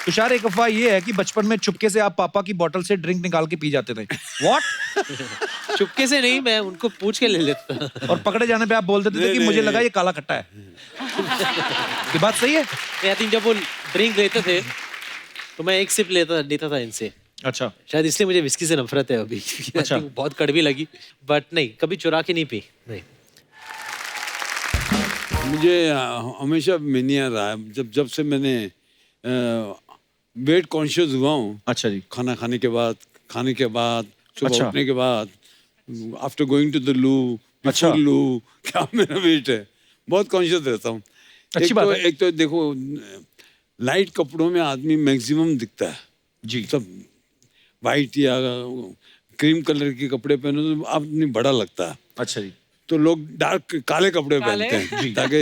तुषार, एक अफवाह ये है कि बचपन में चुपके से आप पापा की बोतल से ड्रिंक निकाल के पी जाते थे। व्हाट? चुपके से नहीं, मैं उनको पूछ के ले लेता। और पकड़े जाने पे आप बोल देते थे कि मुझे लगा ये काला खट्टा है। ये बात सही है? आई थिंक जब वो ड्रिंक लेते थे तो मैं एक सिप लेता था इनसे। अच्छा, शायद इसलिए मुझे विस्की से नफरत है अभी। अच्छा। बहुत कड़वी लगी, बट नहीं, कभी चुरा के नहीं पी। नहीं, मुझे हमेशा मेनिया रहा है। जब से मैंने वेट कॉन्शियस हुआ हूँ। अच्छा जी। खाना खाने के बाद, सुबह अच्छा। उठने के बाद, आफ्टर गोइंग टू द लू, अच्छा। बिफोर लू, क्या मेरा वेट है। बहुत कॉन्शियस रहता हूँ। अच्छी बात है। एक तो देखो, लाइट कपड़ों में आदमी मैक्सिमम दिखता है जी। सब। वाइट या क्रीम कलर के कपड़े पहनो तो आदमी बड़ा लगता है। अच्छा जी। तो लोग डार्क काले कपड़े पहनते हैं ताकि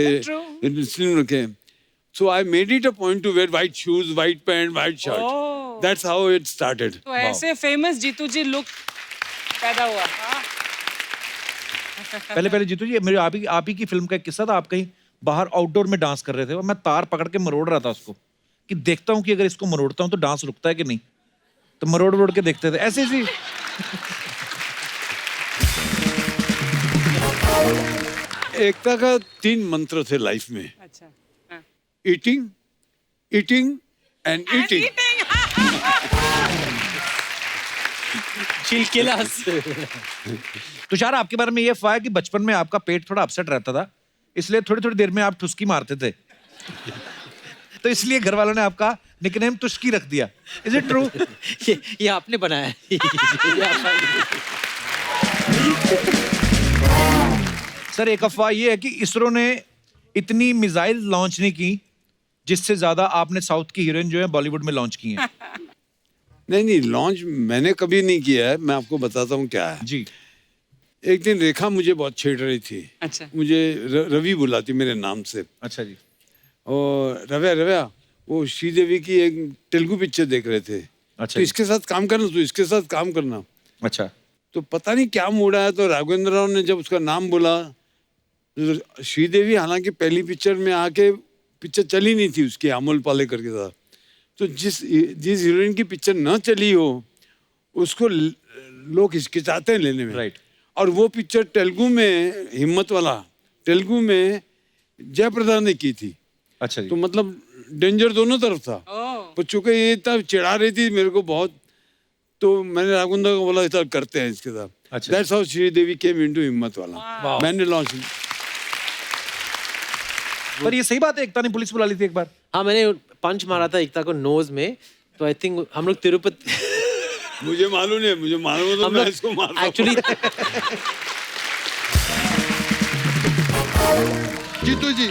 स्लिम रखें। So I made it a point to wear white shoes, white pant, white shirt. Oh. That's how it started. तो ऐसे फेमस जीतू जी लुक पैदा हुआ। पहले जीतू जी, मेरे आप ही की फिल्म का एक किस्सा था। आप कहीं बाहर आउटडोर में डांस कर रहे थे और मैं तार पकड़ के मरोड़ रहा था उसको, कि देखता हूँ कि अगर इसको मरोड़ता हूँ तो डांस रुकता है कि नहीं। तो मरोड़ के देखते थे ऐसे ही। एकता का 3 मंत्र थे लाइफ में। अच्छा। हाँ। Eating, eating and eating. चिलकिलास। तुषार, आपके बारे में ये अफवाह है कि बचपन में आपका पेट थोड़ा अपसेट रहता था, इसलिए थोड़ी देर में आप ठुसकी मारते थे। तो इसलिए घर वालों ने आपका निकनेम तुष्की रख दिया। Is it true? ये आपने बनाया है। सर, एक अफवाह ये है कि इसरो ने इतनी मिसाइल लॉन्च नहीं की जिससे ज्यादा आपने साउथ की हीरोइन जो है बॉलीवुड में लॉन्च की हैं। नहीं, लॉन्च मैंने कभी नहीं किया है। मैं आपको बताता हूँ क्या है जी। एक दिन रेखा मुझे बहुत छेड़ रही थी। अच्छा। मुझे रवि बुलाती मेरे नाम से। अच्छा जी। और रव्या वो श्रीदेवी की एक तेलुगु पिक्चर देख रहे थे। अच्छा तो इसके साथ काम करना, तो इसके साथ काम करना। अच्छा। तो पता नहीं क्या मूड आया, तो राघवेंद्र राव ने जब उसका नाम बोला, तो श्रीदेवी हालांकि पहली पिक्चर में आके, पिक्चर चली नहीं थी उसकी अमोल पालेकर के साथ, तो जिस हीरोइन की पिक्चर न चली हो उसको लोग हिचकिचाते हैं लेने में। राइट। और वो पिक्चर तेलुगु में, हिम्मत वाला तेलुगु में जयप्रदा ने की थी। अच्छा जी। तो मतलब डेंजर दोनों तरफ था। पर चूंकि ये तब चिढ़ा रही थी मेरे को बहुत, तो मैंने राघवेंद्र को बोला इतना करते हैं इसके साथ। अच्छा। That's how Sridevi came into हिम्मत वाला। मैंने लॉन्च। पर ये सही बात है, एकता ने पुलिस बुला ली थी एक बार। हाँ, मैंने पंच मारा था एकता को नोज में। तो आई थिंक हम लोग तिरुपति। मुझे मालूम है तो मैं इसको मारता हूँ। एक्चुअली जीतू जी,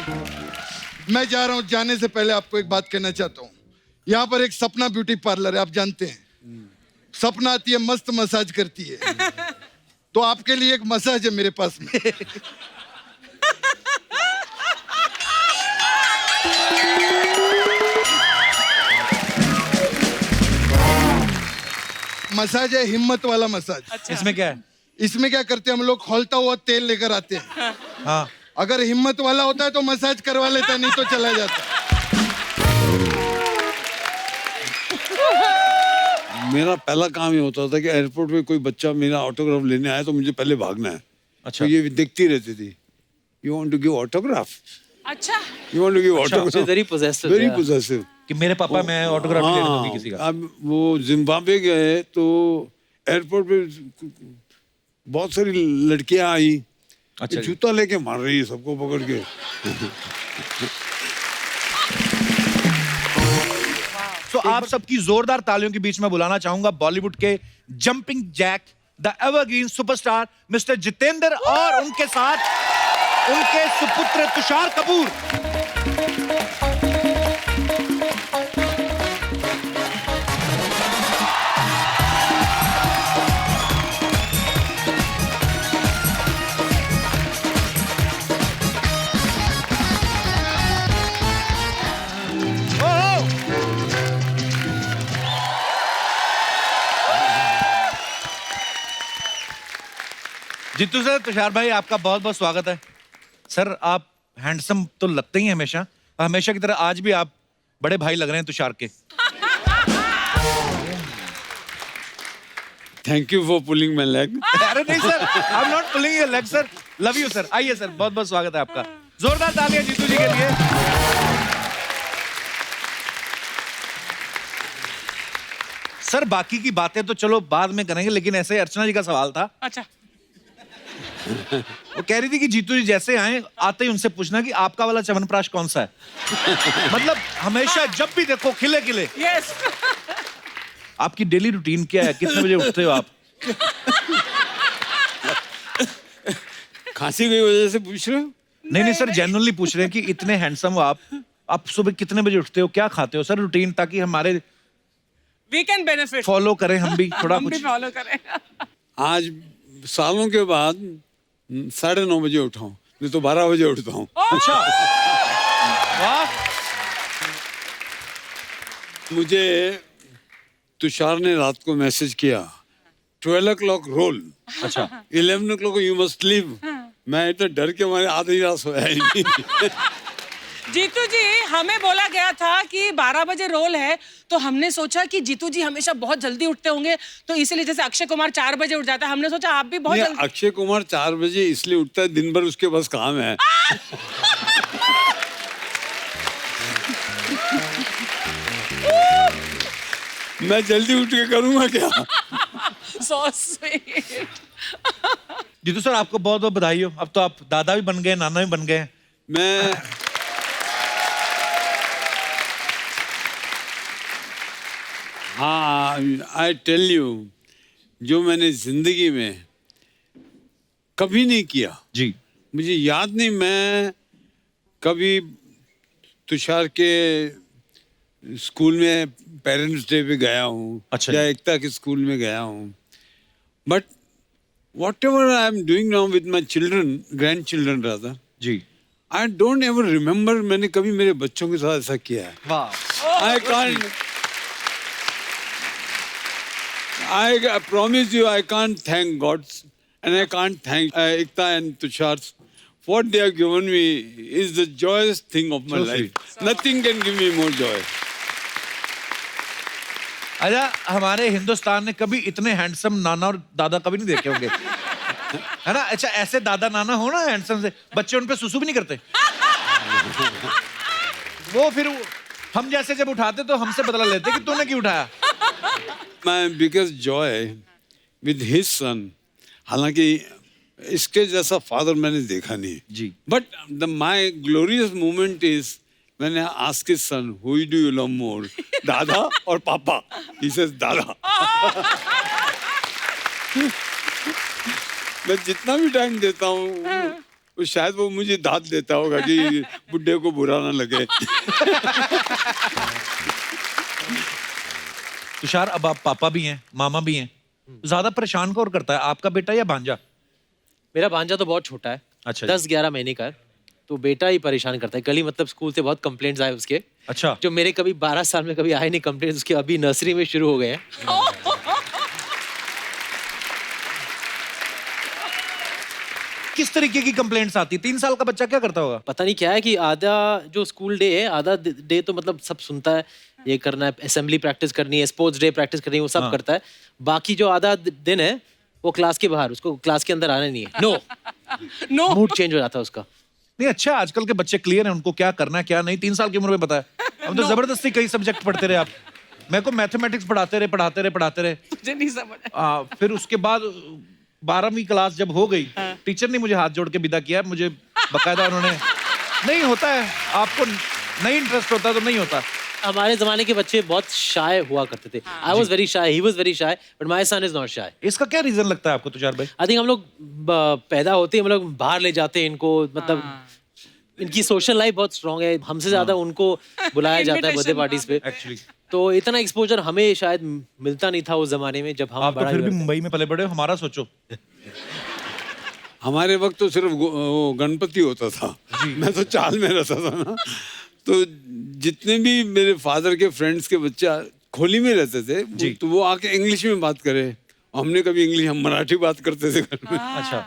मैं जा रहा हूँ। जाने से पहले आपको एक बात कहना चाहता हूँ। यहाँ पर एक सपना ब्यूटी पार्लर है, आप जानते हैं। सपना आती है, मस्त मसाज करती है। तो आपके लिए एक मसाज है मेरे पास में। मसाज है हिम्मत वाला मसाज। अच्छा। इसमें क्या है? इसमें क्या करते हैं हम लोग, खौलता हुआ तेल लेकर आते हैं। हाँ। अगर हिम्मत वाला होता है तो मसाज करवा लेता है, नहीं तो चला जाता। मेरा पहला काम ये होता था कि एयरपोर्ट पे कोई बच्चा मेरा ऑटोग्राफ लेने आया तो मुझे पहले भागना है। अच्छा। तो ये देखती रहती थी, you want to give autograph, अच्छा। You want to give autograph. Very possessive. Very possessive कि मेरे पापा मैं ऑटोग्राफ नहीं लेने दूंगी किसी का। अब वो जिम्बाब्वे गए तो एयरपोर्ट पे बहुत सारी लड़कियां आई। अच्छा। जूता लेके मार रही है सबको पकड़ के। तो आप सबकी जोरदार तालियों के बीच में बुलाना चाहूंगा बॉलीवुड के jumping jack, the evergreen superstar mister Jeetendra और उनके साथ उनके सुपुत्र तुषार कपूर। जीतू सर, तुषार भाई, आपका बहुत बहुत स्वागत है। सर, आप हैंडसम तो लगते ही हैं हमेशा की तरह, आज भी आप बड़े भाई लग रहे हैं तुषार के। Thank you for pulling my leg. अरे नहीं sir, I am not pulling your leg sir. Love you sir. आइए सर, बहुत बहुत स्वागत है आपका. जोरदार तालियां जीतू जी के लिए. सर बाकी की बातें तो चलो बाद में करेंगे, लेकिन ऐसे ही अर्चना जी का सवाल था. अच्छा वो कह रही थी कि जीतू जी जैसे आए आते ही उनसे पूछना कि आपका वाला च्यवनप्राश कौन सा है. मतलब हमेशा जब भी देखो खिले खिले. यस आपकी डेली रूटीन क्या है, कितने बजे उठते हो आप? खांसी की वजह से पूछ रहे हो? नहीं सर, जेन्युइनली पूछ रहे हैं कि इतने हैंडसम हो आप सुबह कितने बजे उठते हो, क्या खाते हो सर रूटीन, ताकि हमारे वी कैन बेनिफिट, फॉलो करें हम भी थोड़ा हम भी कुछ. फॉलो करें. आज सालों के बाद 9:30 बजे उठा हूँ, नहीं तो 12 बजे उठता हूँ. अच्छा, वाह. मुझे तुषार ने रात को मैसेज किया 12 o'clock रोल, अच्छा 11 o'clock यू मस्ट लीव. मैं इतना डर के मारे आधी रात सोया ही नहीं. जीतू जी हमें बोला गया था कि 12 बजे रोल है, तो हमने सोचा कि जीतू जी हमेशा बहुत जल्दी उठते होंगे, तो इसीलिए जैसे अक्षय कुमार 4 बजे उठ जाता है, हमने सोचा आप भी बहुत नहीं, जल्दी. अक्षय कुमार 4 बजे इसलिए उठता है, दिन भर उसके पास काम है. मैं जल्दी उठ के करूंगा क्या? So sweet. जीतू सर आपको बहुत बहुत बधाई हो. अब तो आप दादा भी बन गए, नाना भी बन गए. मैं हाँ, आई टेल यू, जो मैंने जिंदगी में कभी नहीं किया, जी मुझे याद नहीं मैं कभी तुषार के स्कूल में पेरेंट्स डे पे गया हूँ, अच्छा या जी. एकता के स्कूल में गया हूँ. But what ever I am doing now with my children, grand children rather, जी. आई डोंट एवर रिमेम्बर मैंने कभी मेरे बच्चों के साथ ऐसा किया है. वाह. I can't. I promise you, I can't thank God, and I can't thank Ekta and Tushar. What they have given me is the joyous thing of my So life. sweet. Nothing can give me more joy. अच्छा, हमारे हिंदुस्तान ने कभी इतने handsome नाना और दादा कभी नहीं देखे होंगे, है ना. अच्छा, ऐसे दादा नाना हो ना हैंडसम से, बच्चे उन पे सुसु भी नहीं करते. वो फिर हम जैसे जब उठाते तो हमसे बदला लेते कि तूने क्यों उठाया. My biggest joy with his son, हालांकि इसके जैसा फादर मैंने देखा नहीं जी. But my glorious moment is when I ask his son, who do you love more, दादा और पापा? He says दादा. मैं जितना भी टाइम देता हूँ, वो शायद वो मुझे दाद देता होगा कि बुड्ढे को बुरा ना लगे. तुषार, अब आप पापा भी हैं, मामा भी हैं, ज्यादा परेशान कौन करता है, आपका बेटा या भांजा? मेरा भांजा तो बहुत छोटा है, अच्छा जी. 10-11 महीने का है, तो बेटा ही परेशान करता है. कल ही मतलब स्कूल से बहुत कंप्लेंट्स आए उसके, अच्छा, जो मेरे कभी 12 साल में कभी आए नहीं कंप्लेंट्स, उसके अभी नर्सरी में शुरू हो गए हैं. किस तरीके की कंप्लेंट्स आती? 3 साल का बच्चा क्या करता होगा? पता नहीं क्या है कि आधा जो स्कूल डे है, आधा डे तो मतलब सब सुनता है, ये करना है, असेंबली प्रैक्टिस करनी है, स्पोर्ट्स डे प्रैक्टिस करनी है, वो सब हाँ. करता है. बाकी जो आधा दिन है वो क्लास के बाहर, उसको क्लास के अंदर आना नहीं है. नो नो मूड चेंज हो जाता है उसका. नहीं, अच्छा, आजकल के बच्चे क्लियर हैं, उनको क्या करना है क्या नहीं. 3 साल की उम्र में पता है. हम तो जबरदस्ती कई सब्जेक्ट पढ़ते रहे. आप मेरे को मैथमेटिक्स पढ़ाते रहे. मुझे नहीं समझ आया. फिर उसके बाद 12वीं क्लास जब हो गई, टीचर ने मुझे हाथ जोड़ के विदा किया. मुझे बकायदा उन्होंने, नहीं होता है, आपको नहीं इंटरेस्ट होता तो नहीं होता. हमारे जमाने के बच्चे बहुत शाय हुआ करते थे. I was very shy, he was very shy, but my son is not shy. इसका क्या रीजन लगता है आपको तुषार भाई? आई थिंक हम लोग पैदा होते ही हम लोग बाहर ले जाते हैं इनको, मतलब इनकी सोशल लाइफ बहुत स्ट्रांग है, हमसे ज्यादा उनको बुलाया जाता है बर्थडे पार्टीज पे. एक्चुअली तो इतना एक्सपोजर हमें शायद मिलता नहीं था उस जमाने में जब हम आप तो बड़ा फिर भी हुए थे. मुंबई में पले बड़े हो, हमारा सोचो. हमारे वक्त तो सिर्फ वो गणपति होता था. मैं तो चाल में रहता था ना, तो जितने भी मेरे फादर के फ्रेंड्स के बच्चे खोली में रहते थे, तो वो आके इंग्लिश में बात करे. हमने कभी इंग्लिश, हम मराठी बात करते थे घर में. अच्छा,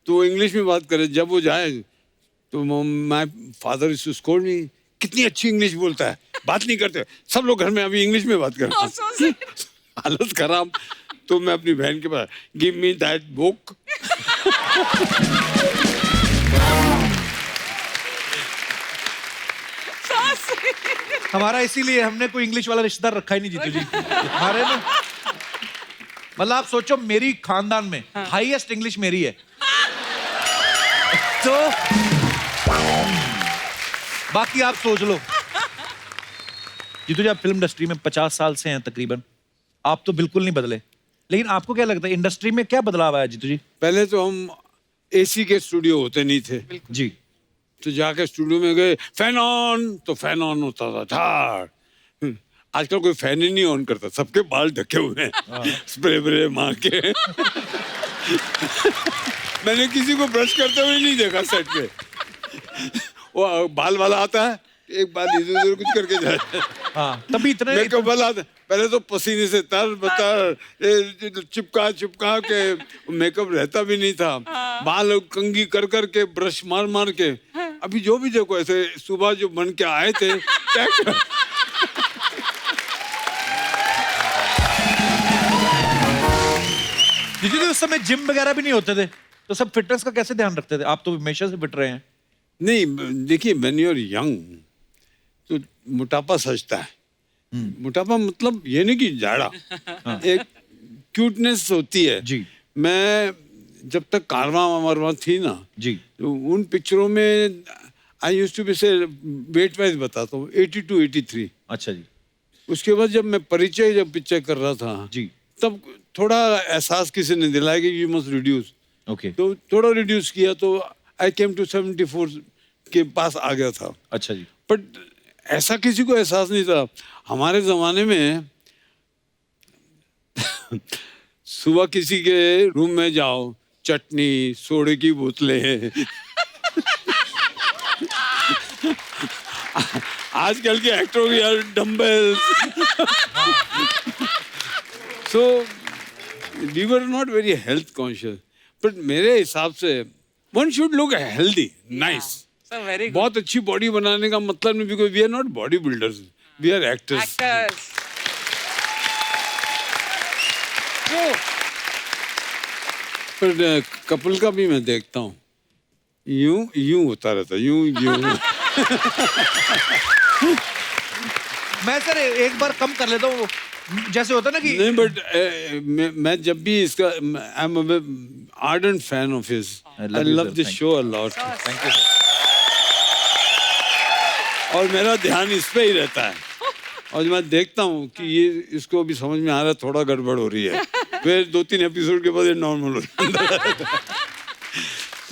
तो वो इंग्लिश में बात करे. जब वो जाए तो my father is to scold me, कितनी अच्छी इंग्लिश बोलता है, बात नहीं करते. सब लोग घर में अभी इंग्लिश में बात करते हैं. हालत खराब. तो मैं अपनी बहन के पास, गिव मी दैट बुक। हमारा इसीलिए हमने कोई इंग्लिश वाला रिश्तेदार रखा ही नहीं जीतू जी हमारे में। मतलब आप सोचो मेरी खानदान में हाईएस्ट इंग्लिश मेरी है। तो बाकी आप सोच लो। जीतू जी आप फिल्म इंडस्ट्री में 50 साल से हैं तकरीबन, आप तो बिल्कुल नहीं बदले, लेकिन आपको क्या लगता है इंडस्ट्री में क्या बदलाव आया जीतू जी? पहले तो हम एसी के स्टूडियो होते नहीं थे जी, तो जाके स्टूडियो में गए, फैन ऑन, तो फैन ऑन होता था झाड़। आजकल कोई फैन ही नहीं ऑन करता, सबके बाल ढके हुए हैं स्प्रे व्रे मार के। मैंने किसी को ब्रश करते हुए नहीं देखा सेट पे। वो बाल वाला आता है, एक बाल इधर उधर कुछ करके जाए। हाँ तभी इतने मेकअप वाला आता है, पहले तो पसीने से तर बतर चिपका चिपका के मेकअप रहता भी नहीं था, बाल कंघी कर कर के ब्रश मार मार के। अभी जो भी देखो ऐसे सुबह जो बन के आए थे जीतू जी उस समय जिम वगैरह भी नहीं होते थे, तो सब फिटनेस का कैसे ध्यान रखते थे? आप तो हमेशा से फिट रहे हैं। नहीं देखिए, व्हेन यू आर यंग तो मोटापा सजता है। मोटापा मतलब ये नहीं कि जाड़ा, एक क्यूटनेस होती है जी। मैं जब तक कारवां वारवां थी ना जी, तो उन पिक्चरों में आई यूज्ड टू बी से वेट वाइज बताता हूँ 82 83। अच्छा जी। उसके बाद जब मैं परिचय जब पिक्चर कर रहा था जी, तब थोड़ा एहसास किसी ने दिलाया कि यू मस्ट रिड्यूस, ओके। तो थोड़ा रिड्यूस किया तो आई केम टू 74 के पास आ गया था। अच्छा जी। बट ऐसा किसी को एहसास नहीं था हमारे जमाने में। सुबह किसी के रूम में जाओ, चटनी सोडे की बोतलें। आजकल के एक्टरों की यार dumbbells. So we were not very health conscious, but मेरे हिसाब से one should look healthy, nice. So very good. बहुत अच्छी बॉडी बनाने का मतलब नहीं, because we are not body builders, we are actors. Actors. पर कपल का भी मैं देखता हूँ, यूं यूं होता रहता, यूं यूं। मैं सर एक बार कम कर लेता हूँ, जैसे होता है ना कि नहीं बट मैं जब भी इसका I am ardent fan of his, I love this show a lot. Thank you sir. और मेरा ध्यान इस पे ही रहता है, और मैं देखता हूँ कि ये इसको भी समझ में आ रहा है थोड़ा गड़बड़ हो रही है, फिर 2-3 एपिसोड के बाद ये नॉर्मल हो जाता है।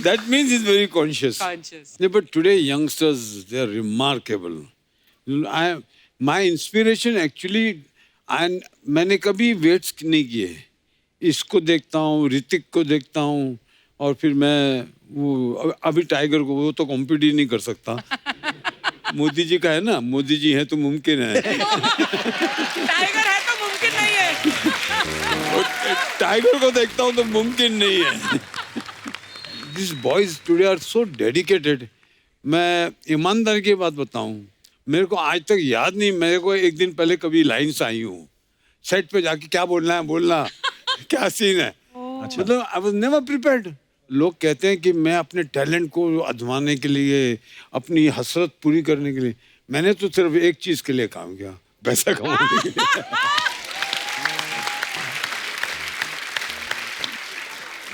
That means he's very conscious. Conscious. Yeah, but today youngsters, they are remarkable. My inspiration actually, and मैंने कभी वेट्स नहीं किए। इसको देखता हूँ, ऋतिक को देखता हूँ, और फिर मैं वो अभी टाइगर को, वो तो कॉम्पीट ही नहीं कर सकता। मोदी जी का है ना, मोदी जी है तो मुमकिन है। टाइगर है तो मुमकिन नहीं है। टाइगर को देखता हूँ तो मुमकिन नहीं है। These boys today are so dedicated. मैं ईमानदारी की बात बताऊं, मेरे को आज तक याद नहीं, मेरे को एक दिन पहले कभी लाइन्स आई हूँ सेट पे जाके, क्या बोलना है, बोलना क्या सीन है। मतलब आई वाज नेवर प्रिपेयर्ड। लोग कहते हैं कि मैं अपने टैलेंट को आजमाने के लिए, अपनी हसरत पूरी करने के लिए, मैंने तो सिर्फ एक चीज के लिए काम किया, पैसा कमाने के लिए।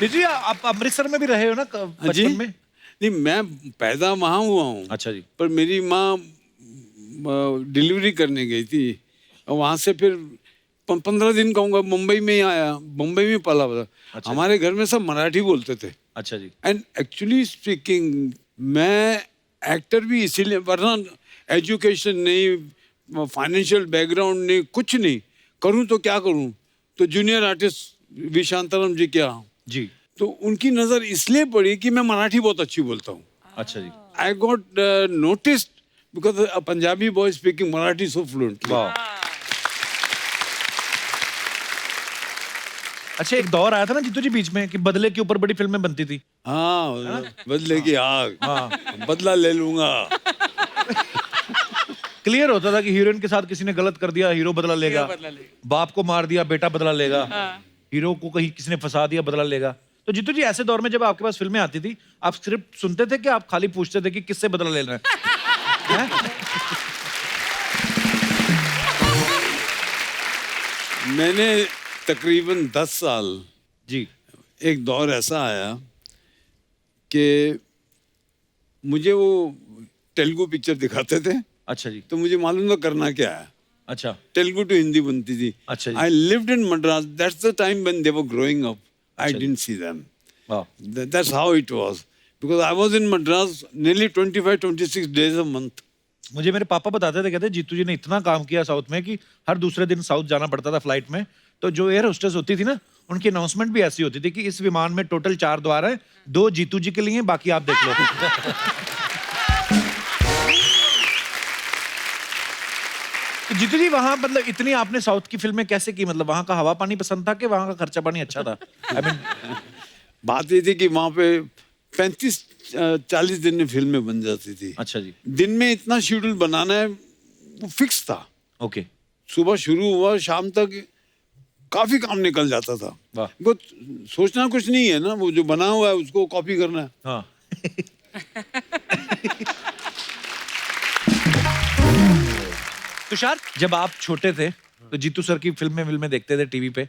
जी आप अमृतसर में भी रहे हो ना जी बचपन में? नहीं, मैं पैदा वहाँ हुआ हूँ। अच्छा जी। पर मेरी माँ डिलीवरी करने गई थी, और वहाँ से फिर 15 दिन कहूँगा मुंबई में ही आया, मुंबई में पला हुआ। अच्छा। हमारे घर में सब मराठी बोलते थे। अच्छा जी। एंड एक्चुअली स्पीकिंग मैं एक्टर भी इसीलिए, वरना एजुकेशन नहीं, फाइनेंशियल बैकग्राउंड नहीं, कुछ नहीं, करूँ तो क्या करूँ, तो जूनियर आर्टिस्ट वी शांताराम जी क्या जी। तो उनकी नजर इसलिए पड़ी कि मैं मराठी बहुत अच्छी बोलता हूँ। अच्छा जी। I got noticed because a Punjabi boy speaking Marathi so fluently. वाह। अच्छा एक दौर आया था ना जीतू जी बीच में कि बदले के ऊपर बड़ी फिल्में बनती थी। हाँ, बदले की आग, बदला ले लूंगा। क्लियर होता था कि हीरोइन के साथ किसी ने गलत कर दिया, हीरो बदला लेगा, बदला लेगा। बाप को मार दिया बेटा बदला लेगा। हीरो को कहीं किसी ने फंसा दिया, बदला लेगा। तो जीतू जी, ऐसे दौर में जब आपके पास फिल्में आती थी, आप स्क्रिप्ट सुनते थे कि आप खाली पूछते थे कि किससे बदला लेना है? हैं? मैंने तकरीबन 10 साल, जी, एक दौर ऐसा आया कि मुझे वो तेलुगु पिक्चर दिखाते थे, अच्छा जी, तो मुझे मालूम था करना क्या है। अच्छा, तेलुगु टू हिंदी बनती थी। अच्छा जी। I lived in Madras, that's the time when they were growing up, I अच्छा जी। डिडंट सी देम, वाह, that's how it was, because I was in Madras nearly 25-26 days a month. मुझे मेरे पापा बताते थे, कहते जीतू जी ने इतना काम किया साउथ में कि हर दूसरे दिन साउथ जाना पड़ता था फ्लाइट में। तो जो एयर होस्टेस होती थी ना, उनकी अनाउंसमेंट भी ऐसी होती थी कि इस विमान में टोटल 4 द्वार है, 2 जीतू जी के लिए, बाकी आप देख लो। तो जीतू जी, वहां मतलब इतनी आपने साउथ की फिल्में कैसे की? मतलब वहां का हवा पानी पसंद था कि वहां का खर्चा पानी अच्छा था? आई मीन, बात ये थी कि वहाँ पे 35-40 दिन में फिल्में बन जाती थी। अच्छा जी, दिन में इतना शेड्यूल बनाना है वो फिक्स था। ओके, सुबह शुरू हुआ, शाम तक काफी काम निकल जाता था। वाह, वो सोचना कुछ नहीं है ना, वो जो बना हुआ है उसको कॉपी करना है। हाँ। तुषार, जब आप छोटे थे तो जीतू सर की फिल्में देखते थे टीवी पे,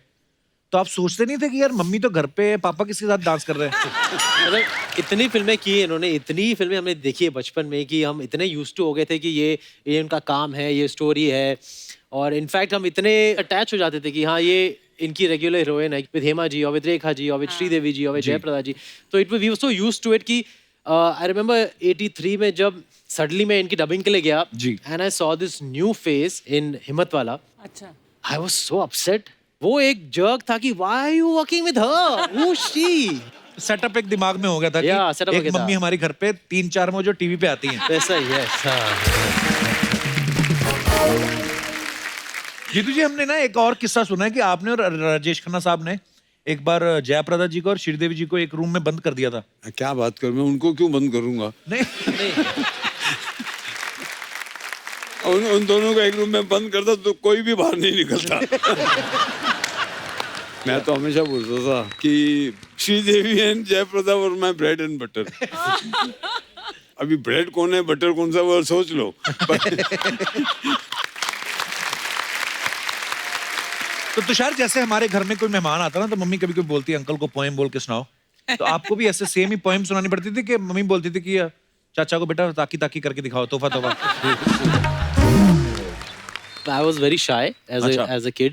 तो आप सोचते नहीं थे कि यार मम्मी तो घर पे है, पापा किसके साथ डांस कर रहे हैं? मतलब इतनी फिल्में की है इन्होंने, इतनी फिल्में हमने देखी है बचपन में कि हम इतने यूज्ड टू हो गए थे कि ये उनका काम है, ये स्टोरी है। और इनफैक्ट हम इतने अटैच हो जाते थे कि हाँ, ये इनकी रेगुलर हीरोइन है, विद हेमा जी और विद रेखा जी और विद श्रीदेवी जी और विद जयप्रदा जी। तो it we were so used to it कि आई रिमेंबर 83 में जब सडनली मैं इनकी डबिंग के लिए गया, जी। And I saw this new face in Himmatwala, अच्छा, आई वाज सो अपसेट। वो एक जर्क था कि why are you working with her, who she. Setup एक दिमाग में हो गया था Yeah, कि setup हो एक गया था। मम्मी हमारी घर पे 3-4 में जो टीवी पे आती हैं। वैसा ही है। जीतू जी, हमने ना एक और किस्सा सुना है कि आपने और राजेश खन्ना साहब ने एक बार जयप्रदा जी को और श्रीदेवी जी को एक रूम में बंद कर दिया था। क्या बात करूं, मैं उनको क्यों बंद करूंगा? नहीं, उन दोनों को एक रूम में बंद करता तो कोई भी बाहर नहीं निकलता। मैं तो हमेशा बोलता था कि Sridevi and Jaya Prada were my bread and butter. अभी ब्रेड कौन है, बटर कौन सा, वो सोच लो। तो तुषार, जैसे हमारे घर में कोई मेहमान आता ना, तो मम्मी कभी कभी बोलती है अंकल को पोएम बोल के सुनाओ। तो आपको भी ऐसे सेम ही पोएम सुनानी पड़ती थी कि मम्मी बोलती थी कि चाचा को बेटा ताकी ताकी करके दिखाओ, तोहफा तोहफा? I was very shy अच्छा। as a kid.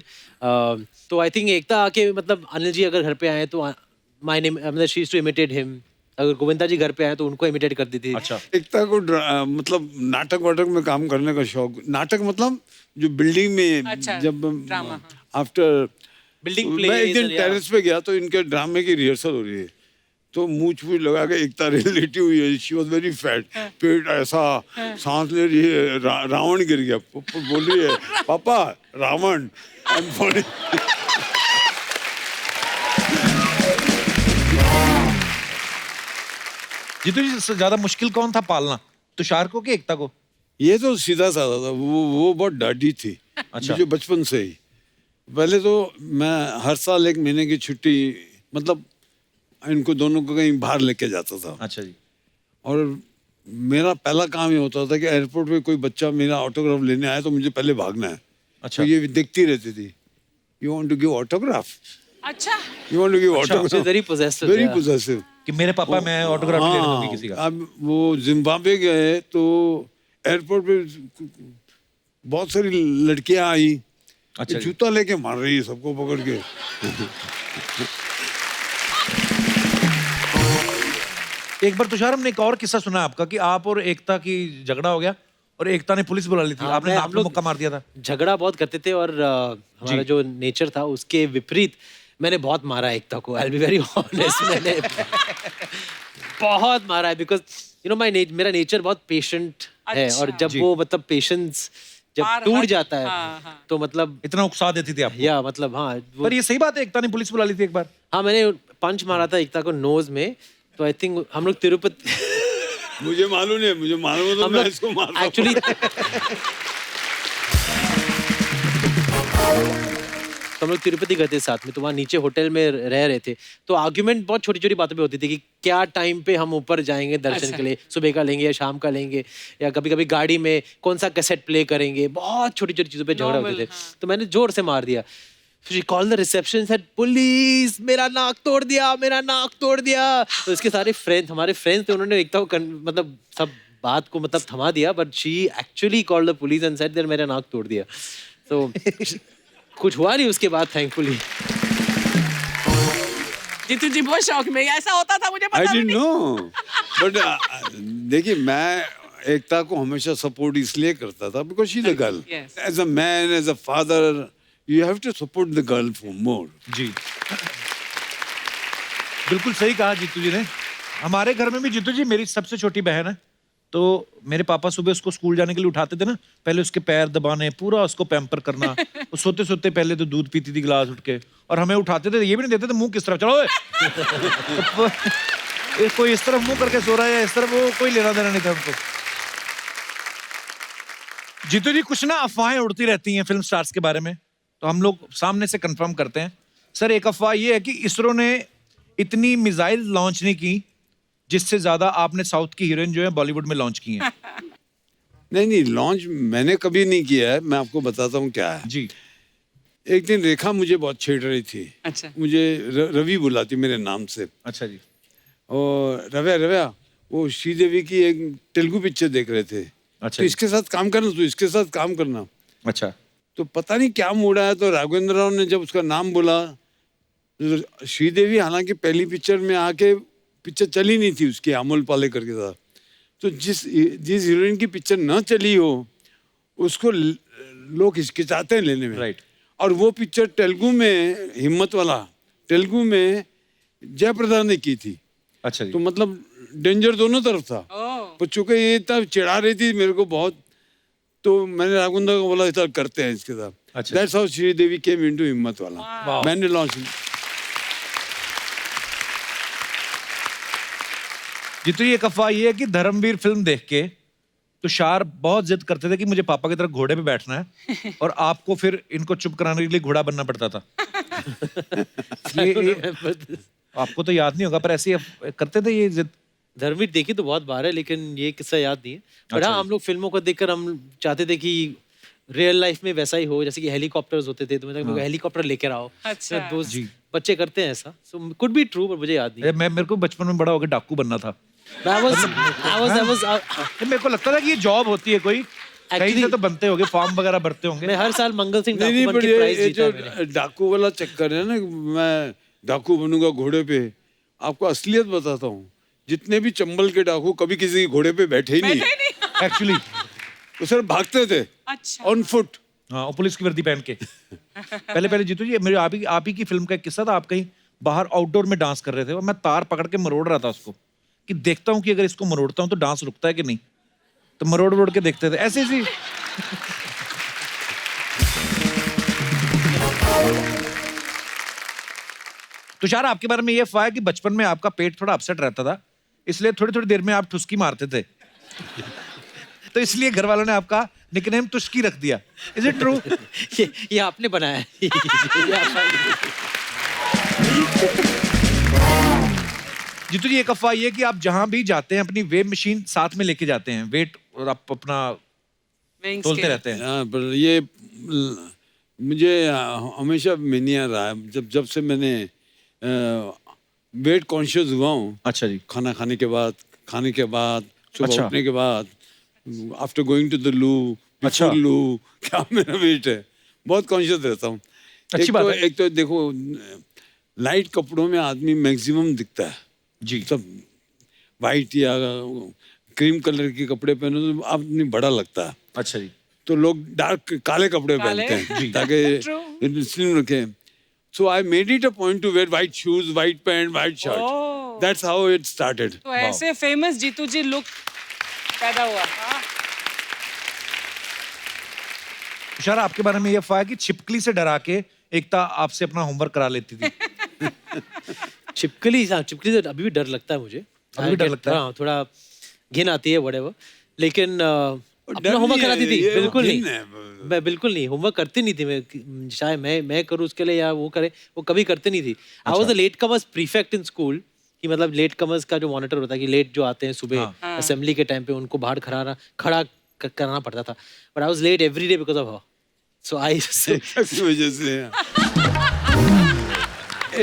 तो I think एकता आके, मतलब अनिल जी अगर घर पे आए तो my name, मतलब she used to imitate him. अगर गोविंदा जी घर पे आए तो उनको इमिटेट करती थी। अच्छा, एकता को मतलब नाटक वाटक में काम करने का शौक। नाटक मतलब जो बिल्डिंग में, अच्छा, जब ड्रामा। आफ्टर बिल्डिंग मैं एक दिन टेरेस पे गया तो इनके ड्रामे की रिहर्सल हो रही है, तो मूछ फूछ लगा के एकता लेटी हुई है। शी वाज वेरी फैट, पेट ऐसा, सांस ले रही है, रावण गिर गया। बोल रही है, पापा रावण। जीतू जी, सबसे ज्यादा मुश्किल कौन था पालना, तुषार को कि एकता को? ये तो सीधा साधा था, वो बहुत डाढ़ी थी। अच्छा। मुझे बचपन से ही। पहले तो मैं हर साल 1 महीने की छुट्टी, मतलब इनको दोनों को कहीं बाहर लेके जाता था। अच्छा जी, और मेरा पहला काम ये होता था कि एयरपोर्ट पे कोई बच्चा मेरा ऑटोग्राफ लेने आया तो मुझे पहले भागना है। अच्छा। तो ये देखती रहती थी, you want to give autograph, अच्छा, यू वांट टू गिव अच्छा, autograph. very possessive, very yeah. Possessive. कि मेरे पापा मैं ऑटोग्राफ नहीं लेने दूंगी किसी का। अब वो जिम्बाब्वे गए तो एयरपोर्ट पे बहुत सारी लड़कियां आई, अच्छा जी। जूता लेके मार रही है सबको पकड़ के। एक बार तुषार, हमने एक और किस्सा सुना आपका कि आप और एकता की झगड़ा हो गया और एकता ने पुलिस बुला ली थी। हाँ, आपने हम नाक में लोग मुक्का मार दिया था। झगड़ा बहुत करते थे और हमारा जो नेचर था उसके विपरीत मैंने बहुत मारा एकता को। I'll be very honest, मैंने बहुत मारा है, बिकॉज यू नो मेरा नेचर बहुत पेशेंट है। अच्छा। और जब जी। वो मतलब पेशेंस जब पार टूट हद- जाता है, हाँ, हाँ। तो मतलब इतना उकसा देती थी आप। या मतलब हाँ पर ये सही बात है, एकता ने पुलिस बुला ली थी एक बार। हाँ, मैंने पंच मारा था एकता को नोज में। तो आई थिंक हम लोग तिरुपति मुझे मालूम नहीं, मुझे मालूम है तो हम मैं लोग इसको मारता हूँ। एक्चुअली तो हम लोग तिरुपति गए थे साथ में, तो वहाँ नीचे होटल में रह रहे थे, तो आर्ग्यूमेंट बहुत छोटी छोटी बातों पे होती थी कि क्या टाइम पे हम ऊपर जाएंगे दर्शन के लिए, सुबह का लेंगे या शाम का लेंगे, या कभी कभी गाड़ी में कौन सा कैसेट प्ले करेंगे, बहुत छोटी छोटी चीज़ों पे झगड़ा होते थे। तो मैंने जोर से मार दिया, she called the reception, said police, मेरा नाक तोड़ दिया, मेरा नाक तोड़ दिया। तो इसके सारे फ्रेंड्स, हमारे फ्रेंड्स थे, उन्होंने एक तो मतलब सब बात को मतलब थमा दिया, but she actually called the police and said that मेरा नाक तोड़ दिया। तो कुछ हुआ नहीं उसके बाद, थैंकफुली। जीतू जी बहुत शौक में, ऐसा होता था मुझे आई पता डिडंट नहीं। नो, बट देखिए मैं एकता को हमेशा सपोर्ट इसलिए करता था because she is a girl. Yes. As a man, as a father, you have to support the girl for more. जी, बिल्कुल सही कहा जीतू जी ने। हमारे घर में भी जीतू जी मेरी सबसे छोटी बहन है, तो मेरे पापा सुबह उसको स्कूल जाने के लिए उठाते थे ना, पहले उसके पैर दबाने, पूरा उसको पैम्पर करना। वो सोते सोते पहले तो दूध पीती थी गिलास उठ के, और हमें उठाते थे, ये भी नहीं देते थे मुंह किस तरफ, चलो ओए। तो कोई इस तरफ मुंह करके सो रहा है या इस तरफ, वो कोई लेना देना नहीं था उनको। जीतू जी, कुछ ना अफवाहें उड़ती रहती हैं फिल्म स्टार्स के बारे में, तो हम लोग सामने से कंफर्म करते हैं। सर, एक अफवाह ये है कि इसरो ने इतनी मिसाइल लॉन्च नहीं की जिससे ज्यादा आपने साउथ की हीरोइन जो है बॉलीवुड में लॉन्च की हैं। नहीं, लॉन्च मैंने कभी नहीं किया है, मैं आपको बताता हूँ क्या है। जी। एक दिन रेखा मुझे बहुत छेड़ रही थी। अच्छा। मुझे रवि बुलाती मेरे नाम से, अच्छा जी। और रव्या वो श्रीदेवी की एक तेलुगु पिक्चर देख रहे थे। अच्छा तो इसके साथ काम करना, तो इसके साथ काम करना। अच्छा। तो पता नहीं क्या मूड आया, तो राघवेंद्र राव ने जब उसका नाम बोला, तो श्रीदेवी हालांकि पहली पिक्चर में आके, पिक्चर चली नहीं थी उसकी, अमोल पालेकर के साथ, तो जिस हीरोइन की पिक्चर न चली हो उसको लोग हिचकिचाते हैं लेने में। राइट। और वो पिक्चर तेलुगु में, हिम्मत वाला तेलुगु में जयप्रदा ने की थी। अच्छा जी। तो मतलब डेंजर दोनों तरफ था। तो चूंकि ये तब चिढ़ा रही थी मेरे को बहुत, तो मैंने राघवेंद्र को बोला इतना करते हैं इसके साथ। अच्छा। That's how Sridevi came into हिम्मत वाला। मैंने लॉन्च। जीतू जी, एक अफवाह ये है कि धर्मवीर फिल्म देख के तुषार बहुत जिद करते थे कि मुझे पापा की तरह घोड़े पे बैठना है, और आपको फिर इनको चुप कराने के लिए घोड़ा बनना पड़ता था। ये आपको तो याद नहीं होगा, पर ऐसे ही करते थे ये जिद। धर्मवीर देखी तो बहुत बार है, लेकिन ये किस्सा याद नहीं है। बट हाँ, हम लोग फिल्मों को देखकर हम चाहते थे कि रियल लाइफ में वैसा ही हो, जैसे कि हेलीकॉप्टर्स होते थे, तो मतलब हेलीकॉप्टर लेकर आओ। अच्छा। तो बच्चे करते हैं ऐसा, सो कुड बी ट्रू, पर मुझे याद नहीं है। मैं, मेरे को बचपन में बड़ा होकर डाकू बनना था। मेरे को लगता था कि ये जॉब होती है कोई, कहीं से तो बनते होंगे, फॉर्म वगैरह भरते होंगे। मैं हर साल मंगल सिंह नहीं, डाकू बन but के प्राइज ये जीता जो है मैंने। डाकू वाला चक्कर है ना, मैं डाकू बनूंगा घोड़े पे, आपको असलियत बताता हूँ, जितने भी चंबल के डाकू कभी किसी के घोड़े पे बैठे ही नहीं एक्चुअली वो सिर्फ भागते थे अच्छा। On foot. हाँ, और पुलिस की वर्दी पहन के। पहले जीतू जी, मेरे आप ही की फिल्म का एक किस्सा था। आप कहीं बाहर आउटडोर में डांस कर रहे थे, और मैं तार पकड़ के मरोड़ रहा था उसको, कि देखता हूँ कि अगर इसको मरोड़ता हूँ तो डांस रुकता है कि नहीं, तो मरोड़ के देखते थे ऐसे ही। तुषार, आपके बारे में ये अफवाह है कि बचपन में आपका पेट थोड़ा अपसेट रहता था, इसलिए थोड़ी थोड़ी देर में आप ठुसकी मारते थे। तो इसलिए घर वालों ने आपका निकनेम तुष्की रख दिया। Is it true? ये आपने बनाया है। जीतू जी, एक अफवाह ये कि आप जहां भी जाते हैं अपनी वेब मशीन साथ में लेके जाते हैं, वेट और आप अपना Weighing तोलते scale। रहते हैं। हाँ, पर ये मुझे हमेशा मैनिया रहा है, जब से मैंने वेट कॉन्शियस हुआ हूँ। अच्छा जी। खाना खाने के बाद, सुबह अच्छा। उठने के बाद, आफ्टर गोइंग टू द लू, अच्छा। बिफोर लू, क्या मेरा वेट है, बहुत कॉन्शियस रहता हूँ। अच्छी बात है। एक तो देखो, लाइट कपड़ों में आदमी मैक्सिमम दिखता है जी। सब, वाइट या क्रीम कलर के कपड़े पहनो तो आदमी बड़ा लगता है। अच्छा जी। तो लोग डार्क काले कपड़े काले? पहनते हैं जी। ताकि स्लिम रखे। So I made it a point to wear white shoes, white pants, white shirt. That's how it started. तो ऐसे फेमस जीतू जी लुक पैदा हुआ। तुषार, आपके बारे में ये अफवाह है कि छिपकली से डरा के एकता आपसे अपना होमवर्क करा लेती थी। छिपकली से अभी भी डर लगता है मुझे। अभी भी डर लगता है? हाँ, थोड़ा घिन आती है, व्हाटएवर। लेकिन अपना होमवर्क कराती थी, बिल्कुल नहीं। है। मैं बिल्कुल नहीं, होमवर्क करती नहीं थी। मैं शायद मैं करूँ उसके लिए या वो करे, वो कभी करती नहीं थी। I was the late comers prefect in school, कि मतलब लेट कमर्स का जो मॉनिटर होता है कि लेट जो आते हैं सुबह असेंबली के टाइम पे, उनको बाहर खड़ा करना पड़ता था। But I was late every day because of her, so I की वजह से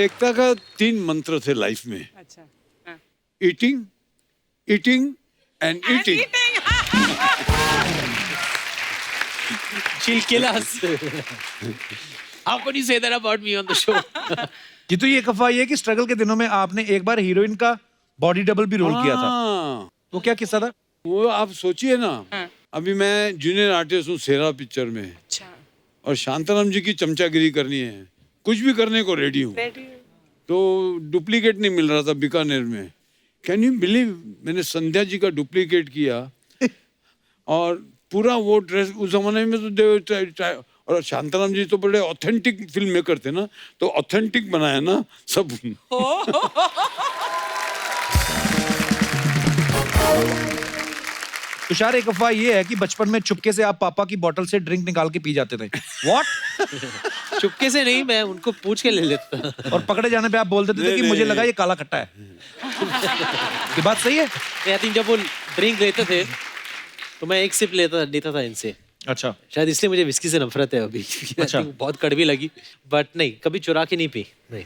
एकता का 3 मंत्र थे लाइफ में, अच्छा हाँ। Eating, eating and eating. she'll kill us. How could you say that about me on the show? Jeetu, ये कफा ये कि स्ट्रगल के दिनों में आपने एक बार हीरोइन का बॉडी डबल भी रोल किया था, हाँ, वो क्या किस्सा था? वो आप सोचिए ना, अभी मैं जूनियर आर्टिस्ट हूँ सेरा पिक्चर में, अच्छा और शांताराम जी की चमचागिरी करनी है, कुछ भी करने को रेडी हूँ। तो डुप्लीकेट नहीं मिल रहा था बीकानेर में। कैन यू बिलीव, मैंने संध्या जी का डुप्लीकेट किया और पूरा वो ड्रेस, उस जमाने में तो और शांताराम जी तो बड़े ऑथेंटिक फिल्म मेकर थे ना, तो ऑथेंटिक बनाया ना सब। तुषार, एक अफवाह ये है कि बचपन में चुपके से आप पापा की बोतल से ड्रिंक निकाल के पी जाते थे। व्हाट? चुपके से नहीं, मैं उनको पूछ के ले लेता था। और पकड़े जाने पे आप बोल देते थे कि मुझे लगा ये काला खट्टा है। ये बात सही है? आई थिंक जब वो ड्रिंक लेते थे तो मैं एक सिप लेता था इनसे। अच्छा, शायद इसलिए मुझे विस्की से नफरत है अभी। अच्छा। बहुत कड़वी लगी, बट नहीं, कभी चुरा के नहीं पी, नहीं।